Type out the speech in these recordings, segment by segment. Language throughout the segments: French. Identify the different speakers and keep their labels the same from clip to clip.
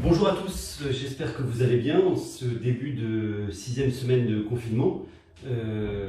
Speaker 1: Bonjour à tous, j'espère que vous allez bien en ce début de 6e semaine de confinement.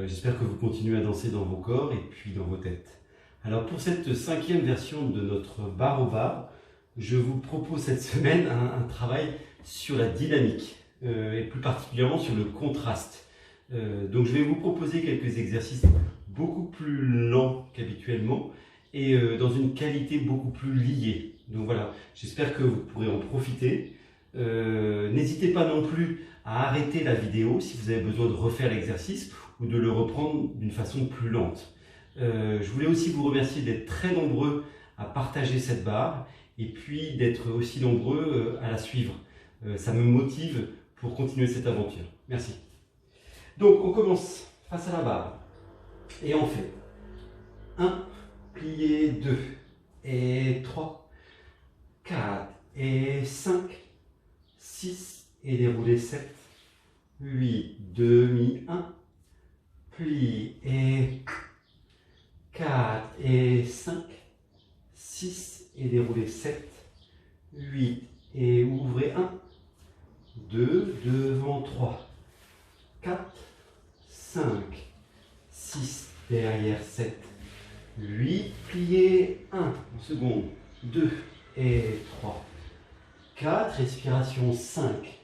Speaker 1: J'espère que vous continuez à danser dans vos corps et puis dans vos têtes. Alors pour cette 5e version de notre bar au bar, je vous propose cette semaine un travail sur la dynamique et plus particulièrement sur le contraste. Donc je vais vous proposer quelques exercices beaucoup plus lents qu'habituellement et dans une qualité beaucoup plus liée. Donc voilà, j'espère que vous pourrez en profiter. N'hésitez pas non plus à arrêter la vidéo si vous avez besoin de refaire l'exercice ou de le reprendre d'une façon plus lente. Je voulais aussi vous remercier d'être très nombreux à partager cette barre et puis d'être aussi nombreux à la suivre. Ça me motive pour continuer cette aventure. Merci. Donc on commence face à la barre et on fait 1, plié 2 et 3, 4 et 5, 6 et déroulé 7, 8, demi 1, pli et 4 et 5, 6 et déroulé 7, 8 et ouvrez 1, 2, devant 3, 4, 5, 6, derrière 7, 8, plié 1, en seconde, 2 et 3, 4, respiration 5,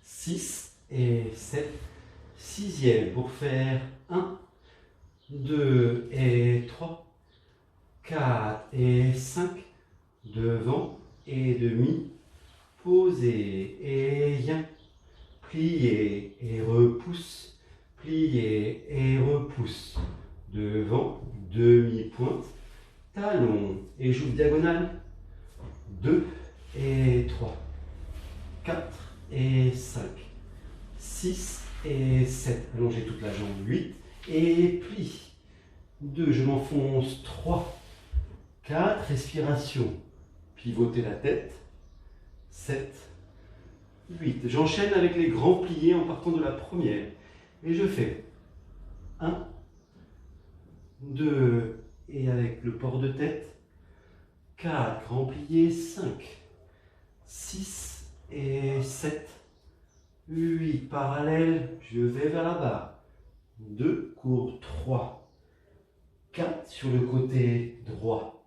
Speaker 1: 6 et 7, 6e pour faire 1, 2 et 3, 4 et 5, devant et demi, posez et bien, pliez et repousse, pliez et repousse, devant, demi-pointe, talon et joue diagonale, 2 et 3, 4 et 5, 6 et 7, allongez toute la jambe, 8 et plie, 2, je m'enfonce, 3, 4, respiration, pivotez la tête, 7, 8, j'enchaîne avec les grands pliés en partant de la première, et je fais 1, 2, et avec le port de tête, 4, grand plié, 5, 6 et 7, 8, parallèle, je vais vers la barre, 2, courbe, 3, 4 sur le côté droit,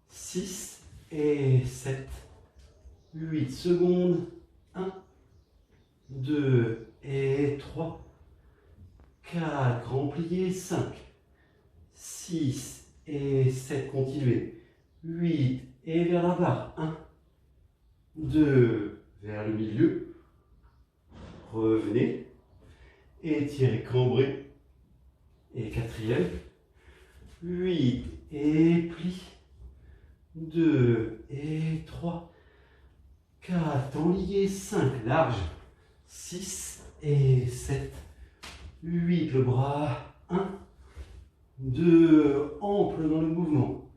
Speaker 1: 6 et 7, 8 secondes, 1, 2 et 3, 4, grand plié, 5, 6 et 7, continuez, 8 et vers la barre, 1, 2, vers le milieu, revenez, étirez, cambrez, et 4e, 8 et pli, 2 et 3, 4, enlié, 5, large, 6 et 7, 8, le bras, 1, 2, ample dans le mouvement,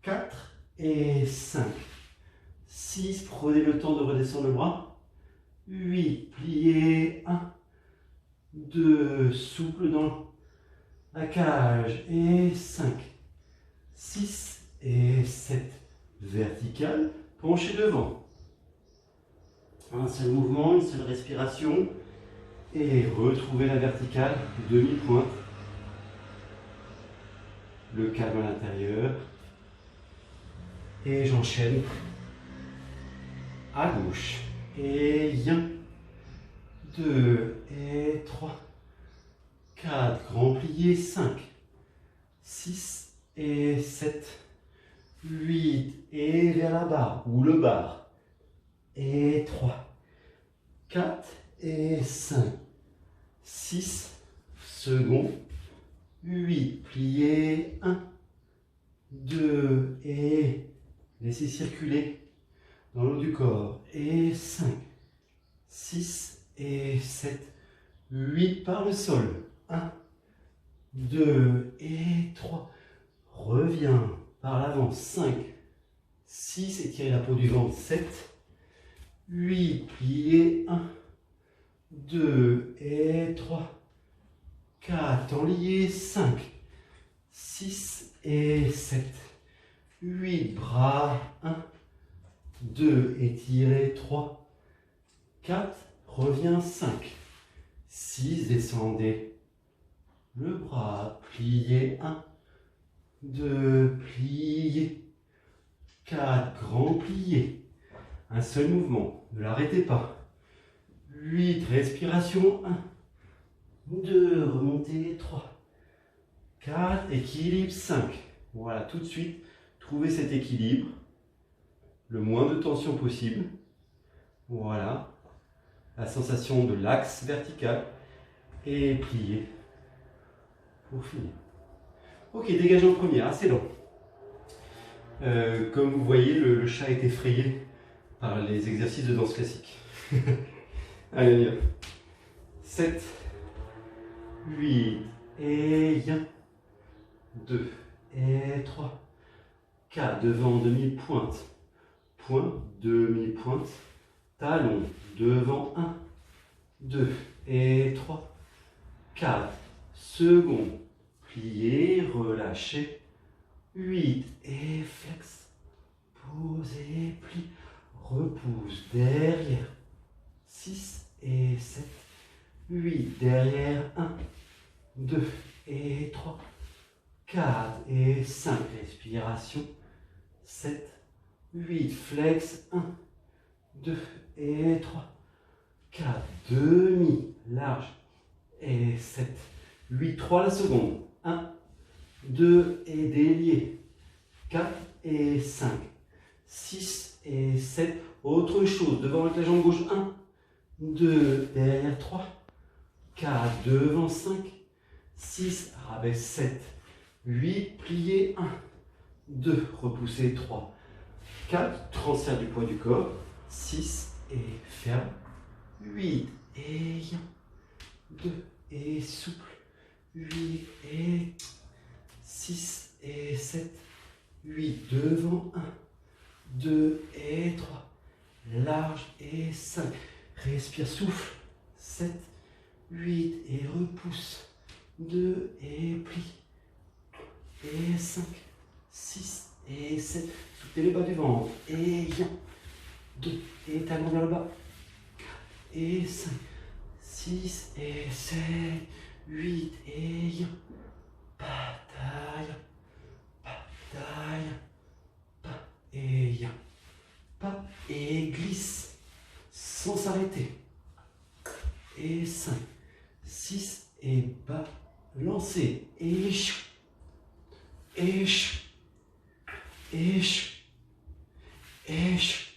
Speaker 1: 4 et 5, 6, prenez le temps de redescendre le bras, 8, plié, 1, 2, souple dans la cage, et 5, 6 et 7, vertical, penchez devant. Un seul mouvement, une seule respiration, et retrouvez la verticale, demi-pointe, le calme à l'intérieur, et j'enchaîne à gauche, et 1, 2 et 3, 4, grand plié, 5, 6 et 7, 8 et vers la barre, ou le bar, et 3, 4 et 5, 6, second, 8, plié, 1, 2 et laissez circuler dans l'eau du corps, et 5, 6 et 7, 8 par le sol, 1, 2 et 3, reviens par l'avant, 5, 6, étirez la peau du ventre, 7, 8, plié, 1, 2 et 3, 4, enlié, 5, 6 et 7, 8, bras, 1, 2, étirez, 3, 4, reviens, 5, 6, descendez le bras, pliez, 1, 2, pliez, 4, grand plié, un seul mouvement, ne l'arrêtez pas, 8, respiration, 1, 2, remontez, 3, 4, équilibre, 5, voilà, tout de suite, trouvez cet équilibre, le moins de tension possible, voilà, la sensation de l'axe vertical, et pliez, pour finir. Ok, dégagez en première, assez lent. Comme vous voyez, le chat est effrayé par les exercices de danse classique. Allez, on y va. 7, 8, et 1, 2, et 3, 4, devant, demi-pointe, point, demi-pointe, talon, devant, 1, 2, et 3, 4, second, pliez, relâchez, 8, et flex, posez, plie, repousse, derrière, 6 et 7, 8, derrière, 1, 2 et 3, 4 et 5, respiration, 7, 8, flex, 1, 2 et 3, 4, demi, large, et 7, 8, 3 la seconde, 1, 2 et délié, 4 et 5, 6 et 7, autre chose, devant avec la jambe gauche, 1, 2, derrière 3, 4, devant 5, 6, rabaisse 7, 8, plié 1, 2, repoussez 3, 4, transfert du poids du corps, 6 et ferme, 8 et 1, 2 et souple, 8 et 6 et 7, 8 devant 1, 2 et 3, large et 5, respire, souffle, 7, 8 et repousse, 2 et plie, et 5, 6 et 7, soutenez les bas du ventre, et 1, 2, et talons vers le bas, et 5, 6 et 7, 8 et 1, bataille, bataille, pas et 1, pas et glisse, sans s'arrêter, et 5, 6 et bas, lancez, et chou, et chou, et chou, et chou.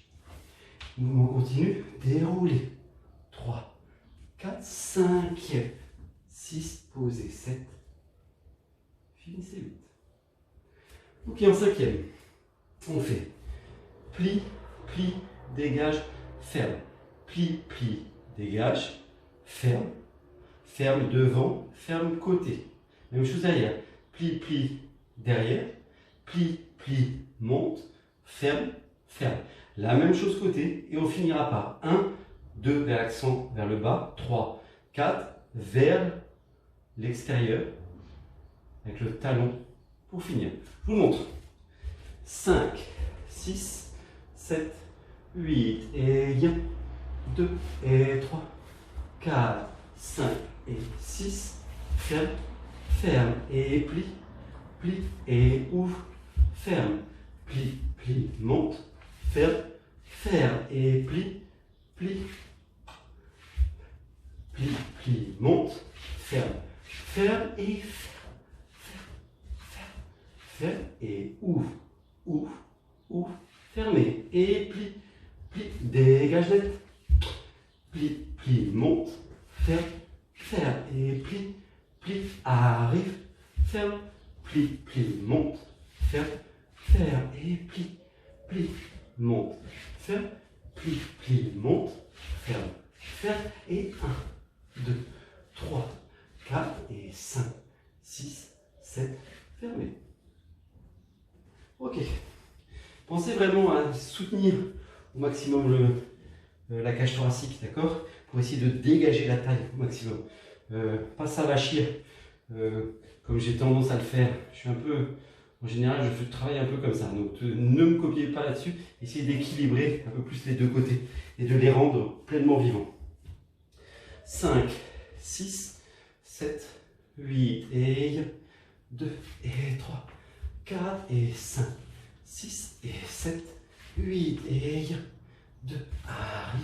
Speaker 1: Mouvement continu, déroulez. 3, 4, 5, 6, posez, 7, finissez 8. Ok, en cinquième, on fait pli, pli, dégage, ferme. Pli, pli, dégage, ferme. Ferme devant, ferme côté. Même chose derrière. Pli, pli, derrière. Pli, pli, monte, ferme, ferme. La même chose côté et on finira par 1, 2 vers l'accent vers le bas, 3, 4 vers l'extérieur avec le talon pour finir. Je vous montre. 5, 6, 7, 8 et 1, 2 et 3, 4, 5 et 6, ferme, ferme et plie, plie et ouvre, ferme, plie, plie, monte, ferme, ferme et plie, plie, plie, plie, monte, ferme, ferme et ferme et ouvre, ouvre, ouvre, fermez et plie, plie, dégage net, plie, plie, monte, ferme, ferme et plie, plie, arrive, ferme, plie, plie, monte, ferme, ferme et plie, plie, monte, ferme, plie, plie, monte, ferme, ferme et 1, 2, 3, 4 et 5, 6, 7, fermez. Ok. Pensez vraiment à soutenir au maximum la cage thoracique, d'accord? Pour essayer de dégager la taille au maximum. Pas s'avachir comme j'ai tendance à le faire. Je suis un peu En général, je travaille un peu comme ça. Donc ne me copiez pas là-dessus. Essayez d'équilibrer un peu plus les deux côtés et de les rendre pleinement vivants. 5, 6, 7, 8 et 2 et 3, 4 et 5, 6 et 7, 8 et 2, arrive,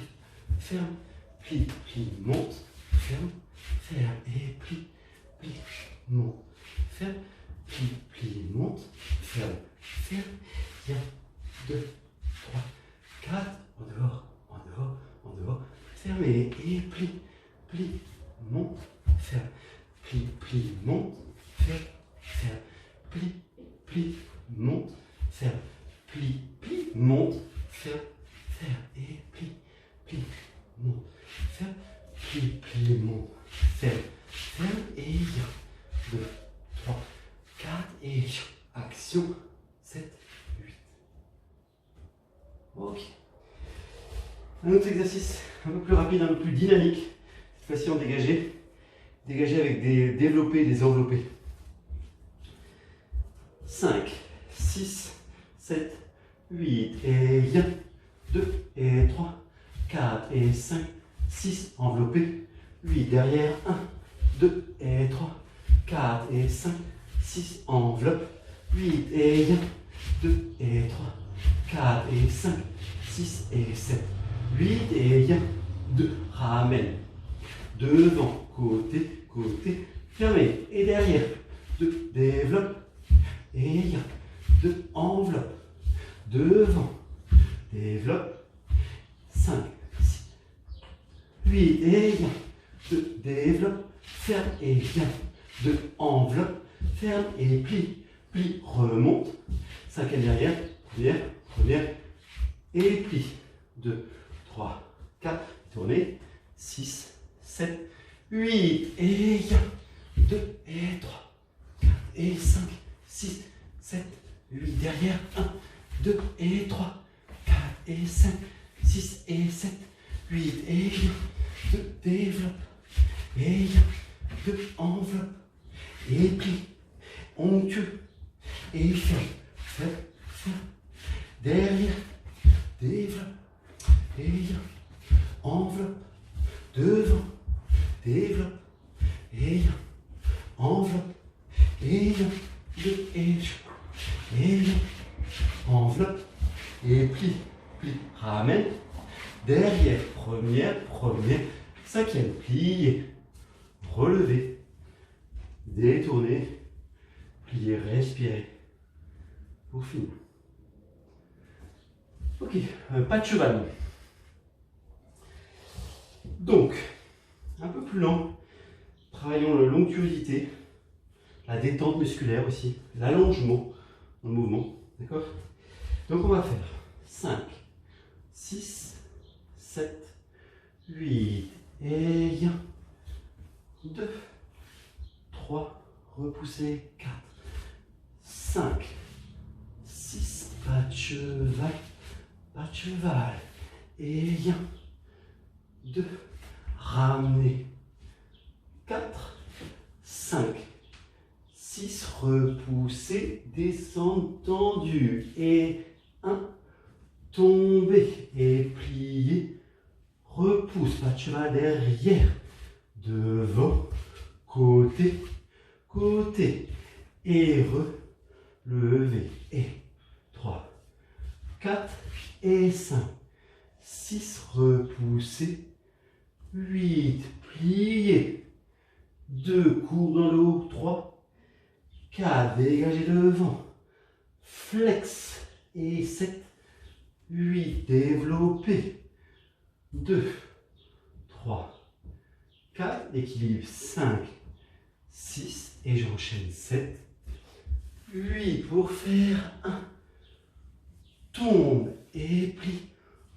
Speaker 1: ferme, plie, plie, monte, ferme, ferme et plie, plie, monte, ferme, plie, plie, monte, ferme, ferme, 1, 2, 3, 4, en dehors, en dehors, en dehors, ferme et plie, plie, monte, ferme, plie, plie, monte, ferme, ferme, plie, plie, monte, ferme, plie, plie, monte, ferme, ferme et plie, plie, monte, ferme, plie, plie, monte, ferme, ferme et 1, 2, 3, 4 et action, 7, 8. Ok. Un autre exercice un peu plus rapide, un peu plus dynamique. Cette fois-ci en dégagé. Dégagé avec des développés, des enveloppés. 5, 6, 7, 8 et 1, 2 et 3, 4 et 5, 6 enveloppés, 8 derrière, 1, 2 et 3, 4 et 5, 6 enveloppe, 8 et 1, 2 et 3, 4 et 5, 6 et 7, 8 et 1, 2, ramène, devant, côté, côté, fermé, et derrière, 2, développe, et 1, 2, enveloppe, devant, développe, 5, 6, 8 et 1, 2, développe, ferme et 1, 2, enveloppe, ferme et plie, plie, remonte, 5 derrière, première, première, et plie, 2, 3, 4, tournez, 6, 7, 8 et 1, 2 et 3, 4 et 5, 6, 7, 8 derrière, 1, 2 et 3, 4 et 5, 6 et 7, 8 et 1, 2, développe, et 1, 2, enveloppe, et plie, onctueux, et ferme, ferme, ferme, derrière, développe, et 1, enveloppe, devant, développe, et 1, enveloppe, et 1, 2 et 1, enveloppe, et plie, plie, ramène, derrière, première, première, 5e, plier, relever, détourner, plier, respirer, pour finir. Ok, pas de cheval. Donc, un peu plus lent, travaillons la l'onctuosité, la détente musculaire aussi, l'allongement dans le mouvement, d'accord? Donc on va faire 5, 6, 7, 8 et 1, 2, 3, repoussez, 4, 5, 6, pas de cheval, et 1, 2, ramenez, 4, 5, 6, repoussez, descendre, tendu, et 1, tombez, et pliez, repousse, pas de cheval derrière, devant, côté, côté, et relevez, et 3, 4 et 5, 6, repoussez, 8, pliez, 2, cours dans le haut, 3, 4, dégagez devant, flex, et 7, 8, développez, 2, 3, 4, équilibre, 5, 6, et j'enchaîne 7, 8, pour faire 1, tombe, et plie,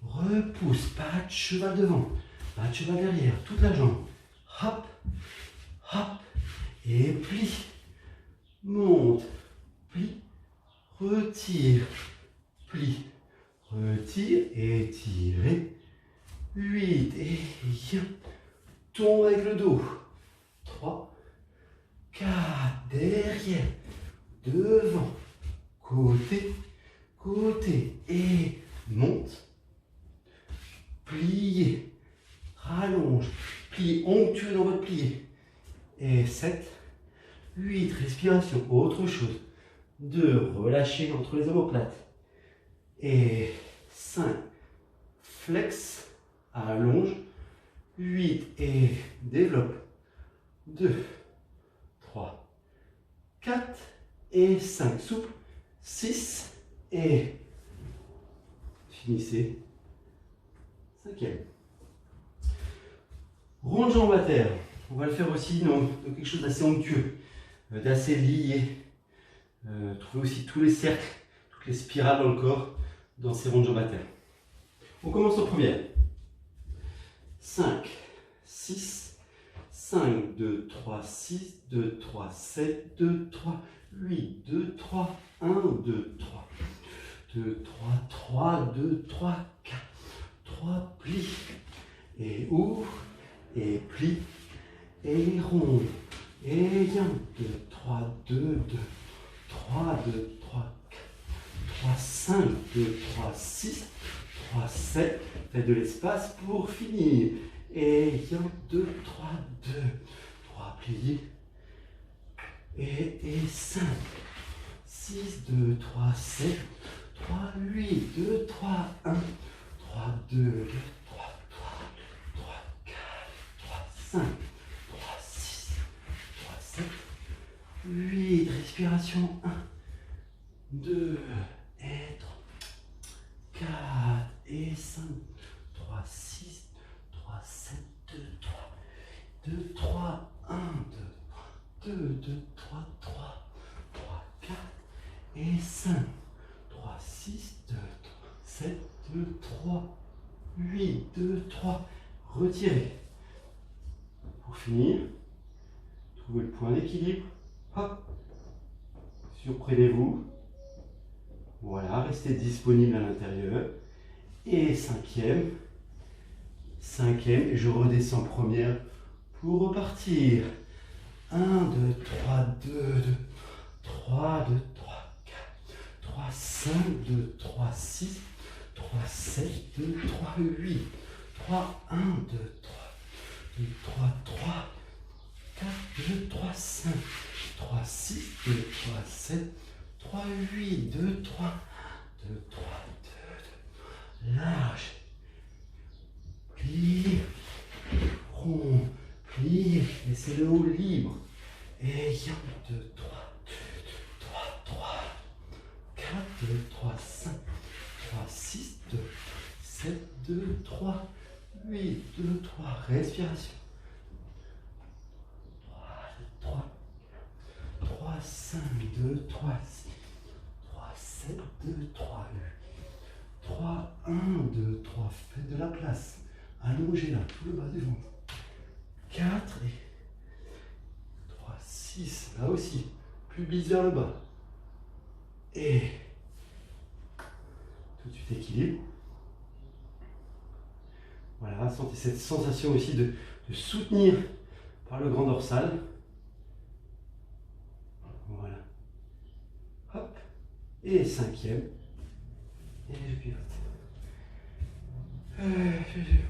Speaker 1: repousse, pas de cheval devant, pas de cheval derrière, toute la jambe, hop, hop, et plie, monte, plie, retire, plie, retire, étirez, 8 et 1, tombe avec le dos, 3, 4, derrière, devant, côté, côté, et monte, pliez, rallonge, pliez, onctueux dans votre plié, et 7, 8, respiration, autre chose, 2, relâchez entre les omoplates, et 5, flex, allonge, 8, et développe, 2, 3, 4, et 5, souple, 6, et finissez, 5e. Rond de jambe à terre, on va le faire aussi dans quelque chose d'assez onctueux, d'assez lié. Trouvez aussi tous les cercles, toutes les spirales dans le corps, dans ces ronds de jambes à terre. On commence en première. 5, 6, 5, 2, 3, 6, 2, 3, 7, 2, 3, 8, 2, 3, 1, 2, 3, 2, 3, 3, 2, 3, 4, 3, plie, et ouvre, et plie, et rond, et 1, 2, 3, 2, 2, 3, 2, 3, 4, 3, 5, 2, 3, 6, 3, 7, faites de l'espace pour finir, et 1, 2, 3, 2, 3, pliés, et 5, 6, 2, 3, 7, 3, 8, 2, 3, 1, 3, 2, 2, 3, 3, 3, 4, 3, 5, 3, 6, 3, 7, 8, respiration, 1, 2, et 3, 4, et 5, 3, 6, 3, 7, 2, 3, 2, 3, 1, 2, 2, 2, 3, 3, 3, 4, et 5, 3, 6, 2, 3, 7, 2, 3, 8, 2, 3, retirez. Pour finir, trouvez le point d'équilibre, hop, surprenez-vous, voilà, restez disponible à l'intérieur, et 5e, et je redescends première pour repartir, 1, 2, 3, 2, 2, 3, 2, 3, 4, 3, 5, 2, 3, 6, 3, 7, 2, 3, 8, 3, 1, 2, 3, 2, 3, 3, 4, 2, 3, 5, 3, 6, 2, 3, 7, 3, 8, 2, 3, 2, 3, 2, 2, large, plie, rond, plie, laissez le haut libre, et 1, 2, 3, 3, 3, 4, 2, 3, 5, 3, 6, 2, 7, 2, 3, 8, 2, 3, respiration, 3, 3, 5, 2, 3, 6, 3, 7, 2, 3, 8, 3, 1, 2, 3, faites de la place, allongez là, tout le bas du ventre, 4 et 3, 6, là aussi, pubis vers le bas, et tout de suite équilibre, voilà, sentez cette sensation aussi de soutenir par le grand dorsal, voilà, hop, et 5e, et je pivote.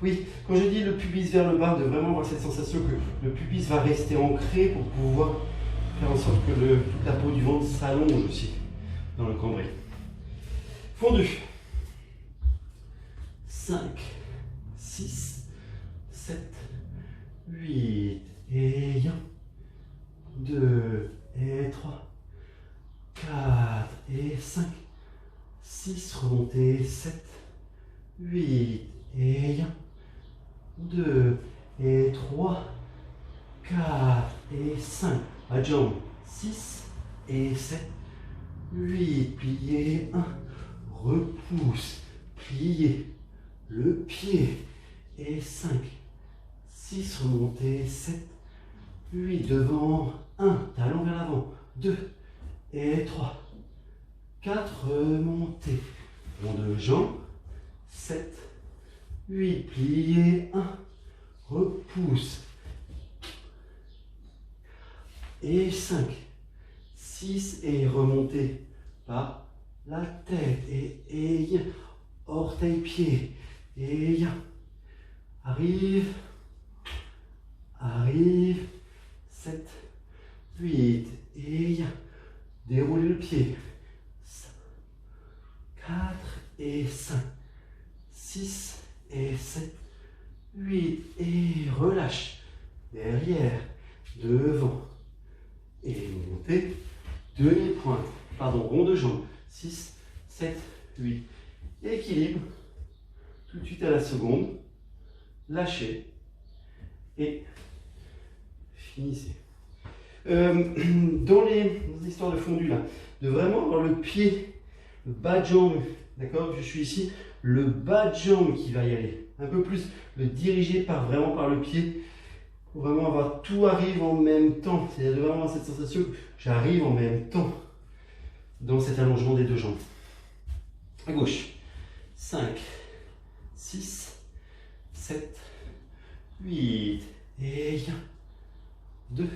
Speaker 1: Oui, quand je dis le pubis vers le bas, de vraiment avoir cette sensation que le pubis va rester ancré pour pouvoir faire en sorte que toute la peau du ventre s'allonge aussi dans le cambrai. Fondu. 5, 6, 7, 8, et 1, 2, et 3, 4, et 5, 6, remontez, 7, 8, et 1, 2, et 3, 4, et 5, à jambe, 6, et 7, 8, pliez, 1, repousse, pliez, le pied, et 5, 6, remontez, 7, 8, devant, 1, talon vers l'avant, 2, et 3, 4, remontez, rond de jambe, 7, 8, pliez, 1, repousse, et 5, 6, et remontez, pas, la tête, et orteil, pied, et arrive, 7, 8, et déroulez le pied, 4 et 5, 6 et 7, 8 et relâche, derrière, devant, et montez, demi-pointe, pardon, rond de jambe, 6, 7, 8, équilibre, tout de suite à la seconde, lâchez, et finissez. Dans les histoires de fondu là, de vraiment avoir le pied, le bas de jambe, d'accord, je suis ici, le bas de jambe qui va y aller, un peu plus, le diriger vraiment par le pied, pour vraiment avoir tout arrive en même temps, c'est-à-dire vraiment cette sensation que j'arrive en même temps dans cet allongement des deux jambes. À gauche, 5, 6, 7, 8, et 1, 2,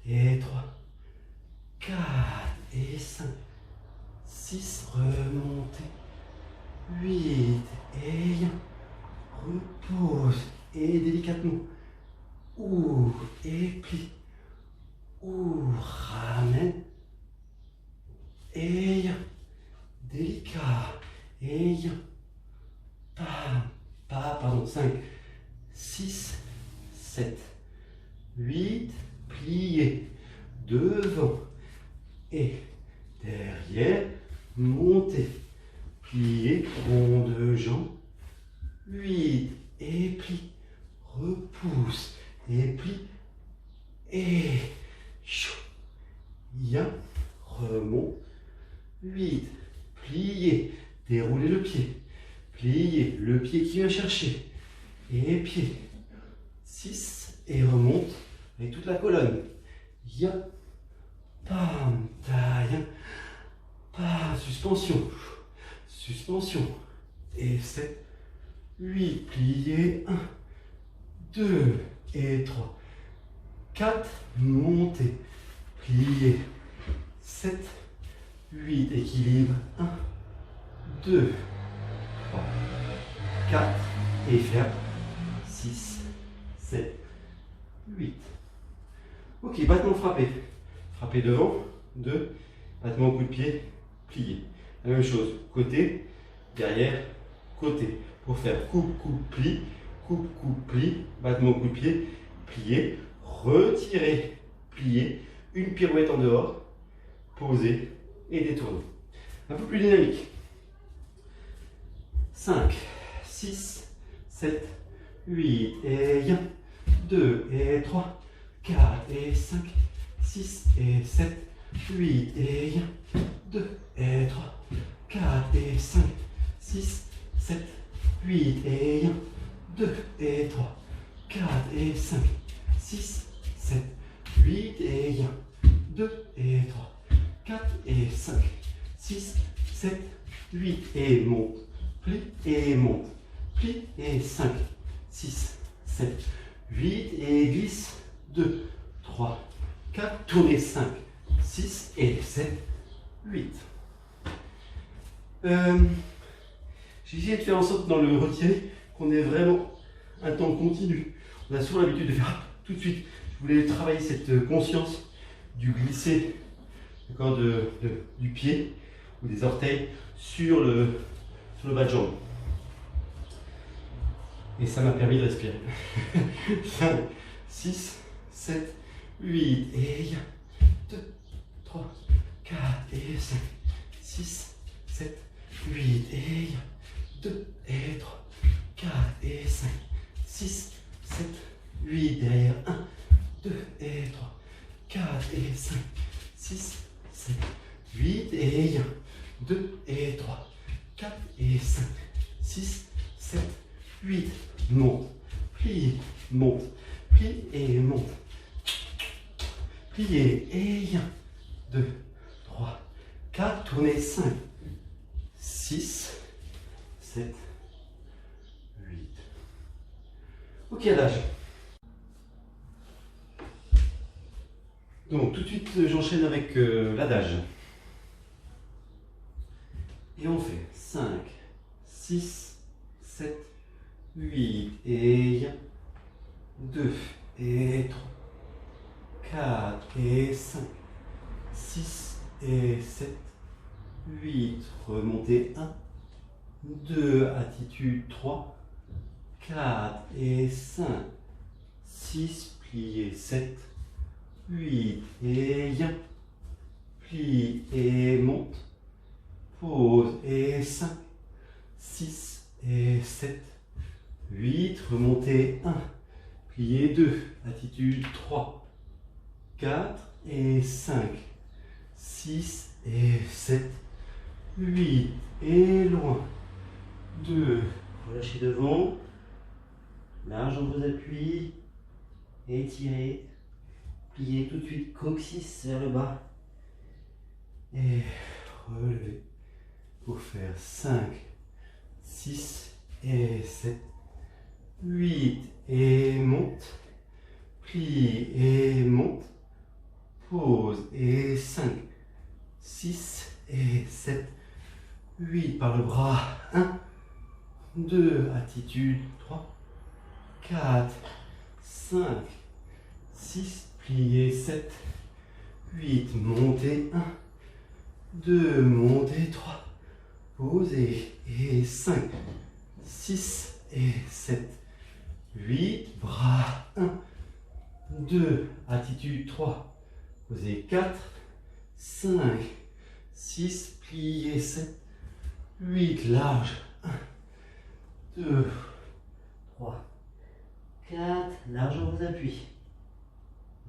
Speaker 1: et 3, 4, et 5, 6, remontez, 8, et 1, repose, et délicatement, ouvre, et plie, ouvre, ramène, et 1, délicat, et 1, pardon, 5, 6, 7, 8, pliez, devant et derrière, montez, pliez, rond de jambe, 8 et plie, repousse et plie, et remonte, 8, pliez, déroulez le pied, pliez le pied qui vient chercher, et pied, 6 et remonte avec toute la colonne, pam, suspension, et 7, 8, pliez, 1, 2 et 3, 4, montez, pliez, 7, 8, équilibre, 1, 2, 3, 4, et ferme, 6, 7, 8. Ok, battement frappé. Frappé devant, 2, battement au coup de pied, plié. La même chose, côté, derrière, côté. Pour faire coupe, plie, battement au coup de pied, plié, retirez, plié, une pirouette en dehors, posez et détournez. Un peu plus dynamique. 5, 6, 7, 8 et 1, 2 et 3, 4 et 5, 6 et 7, 8 et 1, 2 et 3, 4 et 5, 6, 7, 8 et 1, 2 et 3, 4 et 5, 6, 7, 8 et 1, 2 et 3, 4 et 5, 6, 7, 8 et monte, plie et monte, plie et 5, 6, 7, 8 et glisse, 2, 3, 4, tournez 5, 6 et 7, 8. J'ai essayé de faire en sorte dans le retiré qu'on ait vraiment un temps continu. On a souvent l'habitude de faire tout de suite. Je voulais travailler cette conscience du glisser, d'accord, du pied ou des orteils sur le bas de jambe. Et ça m'a permis de respirer. 5, 6, 7, 8, et 1, 2, 3, 4, et 5, 6, 7, 8, et 1, 2, et 3, 4, et 5, 6, 7, 8, derrière, 1, 2, et 3, 4, et 5, 6, 7, 8, et 1, 2, et 3, 4, et 5, 6, 7, 8, monte, plie, monte, plie et monte, pliez et 1, 2, 3, 4, tournez 5, 6, 7, 8. Ok, adage. Donc tout de suite j'enchaîne avec l'adage. Et on fait 5, 6, 7, 8 et 1, 2 et 3, 4 et 5, 6 et 7, 8, remontez 1, 2, attitude 3, 4 et 5, 6, pliez 7, 8 et 1, plie et monte, pause et 5, 6 et 7, 8, remontez 1, pliez 2, attitude 3, 4 et 5, 6 et 7, 8 et loin, 2, relâchez devant, large dans vos appuis, étirez, pliez tout de suite coccyx vers le bas et relevez pour faire 5, 6 et 7, 8 et monte, plie et monte, pause et 5, 6 et 7, 8 par le bras, 1, 2, attitude 3, 4, 5, 6, pliez 7, 8, montez 1, 2, montez 3, posez et 5, 6 et 7, 8, bras 1, 2, attitude 3, posez 4, 5, 6, pliez 7, 8, large, 1, 2, 3, 4, large dans vos appuis,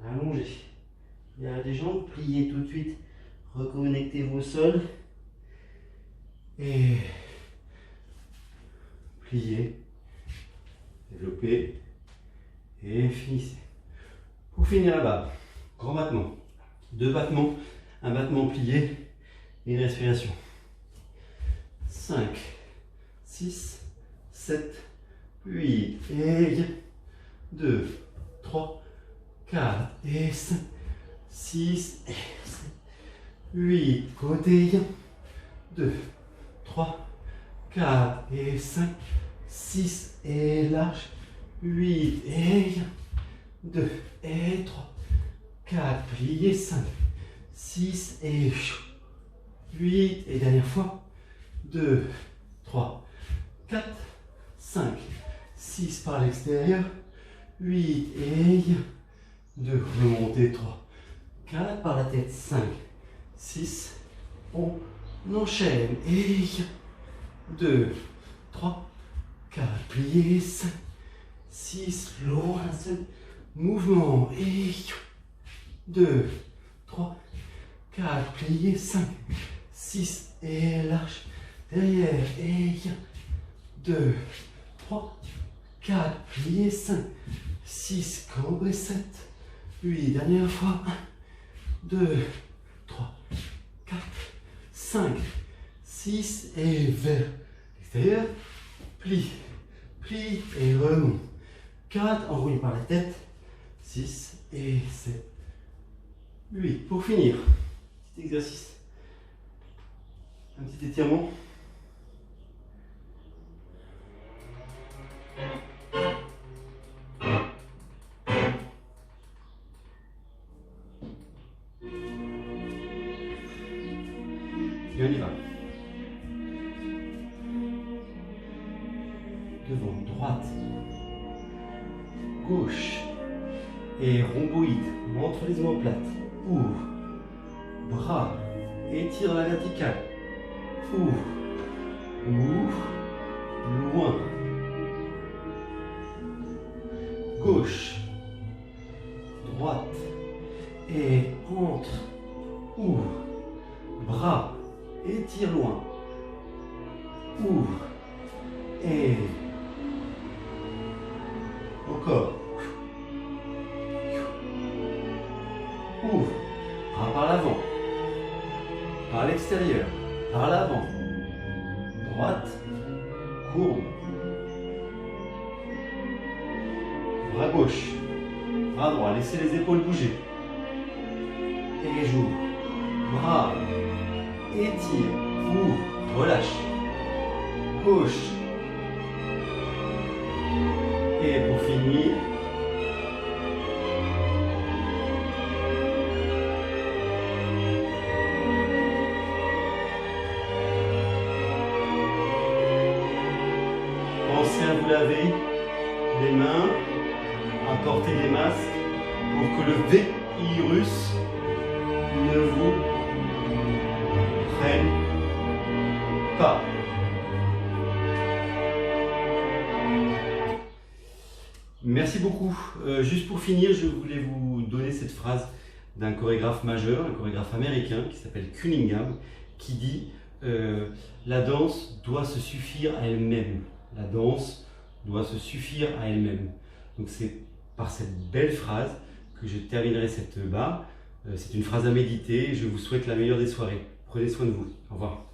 Speaker 1: allongez, derrière les jambes, pliez tout de suite, reconnectez vos sols, et pliez, développez, et finissez. Pour finir là-bas, grand battement, 2 battements, un battement plié, et une respiration. 5, 6, 7, 8, et 2, 3, 4, et 5, 6, et 7, 8, côté 1, 2, 3, 4, et 5, 6, et large, 8, et 1, 2, et 3, 4, pliez, 5, 6, et 8, et dernière fois, 2, 3, 4, 5, 6 par l'extérieur, 8 et 2, remontez 3, 4 par la tête, 5, 6, on enchaîne, et 2, 3, 4, pliez, 5, 6, long, un seul mouvement, et 2, 3, 4, pliez, 5, 6, et large, derrière, et 2, 3, 4, pliez, 5, 6, cambrez, 7, 8, dernière fois, 1, 2, 3, 4, 5, 6, et vers l'extérieur, plie, plie, et remonte, 4, enroulé par la tête, 6, et 7, 8, pour finir, petit exercice. Un petit étirement. Et on y va. Devant, droite, gauche et rhomboïde entre les omoplates. Ouvre, bras, étire la verticale. Ouvre, ouvre, loin. Gauche, droite et entre. Ouvre, bras, étire loin. Ouvre et encore. Ouvre, bras par l'avant, par l'extérieur, par l'avant, droite, courbe, bras gauche, bras droit, laissez les épaules bouger, et j'ouvre, bras, étire, ouvre, relâche. Gauche. Et pour finir, pensez à vous laver les mains, à porter des masques pour que le virus ne vous prenne pas. Merci beaucoup. Juste pour finir, je voulais vous donner cette phrase d'un chorégraphe majeur, un chorégraphe américain qui s'appelle Cunningham, qui dit la danse doit se suffire à elle-même. La danse doit se suffire à elle-même. Donc c'est par cette belle phrase que je terminerai cette barre. C'est une phrase à méditer et je vous souhaite la meilleure des soirées. Prenez soin de vous. Au revoir.